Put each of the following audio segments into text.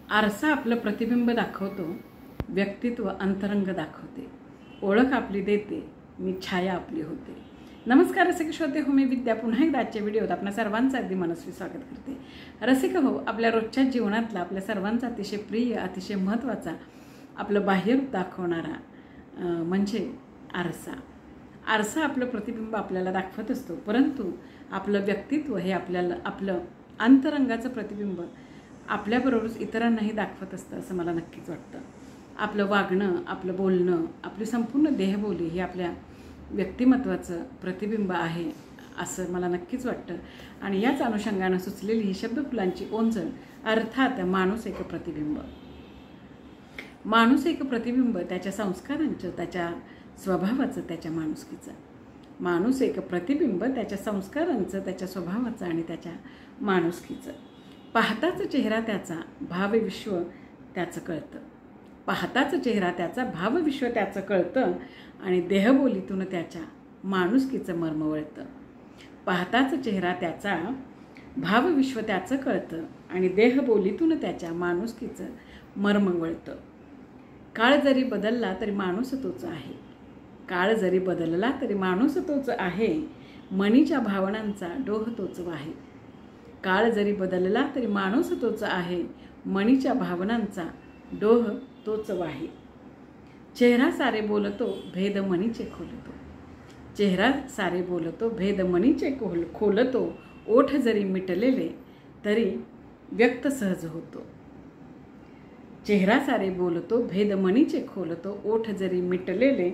आरसा आपलं प्रतिबिंब दाखवतो, व्यक्तित्व अंतरंग दाखवते, ओळख आपली देते, मी छाया आपली होते। नमस्कार रसिक श्रोते हो, मी विद्या पुन्हा एकदा आजच्या व्हिडिओत आपल्या सर्वांचं अगदी मनस्वी स्वागत करते। रसिक हो, आपल्या रोजच्या जीवनातला आपल्या सर्वांचा अतिशय प्रिय, अतिशय महत्त्वाचा आपलं बाह्य रूप दाखवणारा म्हणजे आरसा। आरसा आपलं प्रतिबिंब आपल्याला दाखवत असतो, परंतु आपलं व्यक्तित्व हे आपल्याला आपलं अंतरंगाचं प्रतिबिंब आपल्याबरोबरच इतरांनाही दाखवत असतं असं मला नक्कीच वाटतं। आपलं वागणं, आपलं बोलणं, आपली संपूर्ण देहबोली ही आपल्या व्यक्तिमत्वाचं प्रतिबिंब आहे असं मला नक्कीच वाटतं। आणि याच अनुषंगानं सुचलेली ही शब्दफुलांची ओंजळ अर्थात माणूस एक प्रतिबिंब। माणूस एक प्रतिबिंब त्याच्या संस्कारांचं, त्याच्या स्वभावाचं, त्याच्या माणुसकीचं। माणूस एक प्रतिबिंब त्याच्या संस्कारांचं, त्याच्या स्वभावाचं आणि त्याच्या माणुसकीचं। पाहताच चेहरा त्याचा, भावविश्व त्याचं कळतं। पाहताच चेहरा त्याचा, भावविश्व त्याचं कळतं आणि देहबोलीतून त्याच्या माणुसकीचं मर्म वळतं। पाहताच चेहरा त्याचा, भावविश्व त्याचं कळतं आणि देहबोलीतून त्याच्या माणुसकीचं मर्म वळतं। काळ जरी बदलला तरी माणूस तोच आहे। काळ जरी बदलला तरी माणूस तोच आहे, मनीच्या भावनांचा डोह तोच वाहे। काळ जरी बदलला तरी माणूस तोच आहे, मनीच्या भावनांचा डोह तोच वाहे। चेहरा सारे बोलतो, भेद मनीचे खोलतो। चेहरा सारे बोलतो, भेद मनीचे खोलतो। ओठ जरी मिटलेले तरी व्यक्त सहज होतो। चेहरा सारे बोलतो, भेद मनीचे खोलतो। ओठ जरी मिटलेले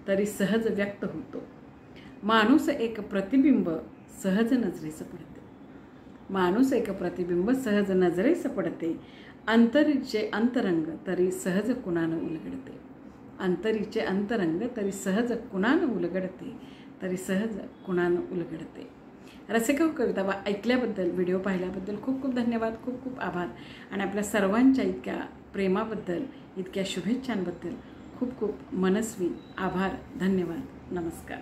तरी सहज व्यक्त होतो। माणूस एक प्रतिबिंब सहज नजरेस पडते। माणूस एक प्रतिबिंब सहज नजरेस पडते। अंतरीचे अंतरंग तरी सहज कुणानं उलगडते। अंतरीचे अंतरंग तरी सहज कुणानं उलगडते, तरी सहज कुणानं उलगडते। रसिक कविता ऐकल्याबद्दल, व्हिडिओ पाहिल्याबद्दल खूप खूप धन्यवाद, खूप खूप आभार। आणि आपल्या सर्वांच्या इतक्या प्रेमाबद्दल, इतक्या शुभेच्छांबद्दल खूप खूप मनस्वी आभार, धन्यवाद, नमस्कार।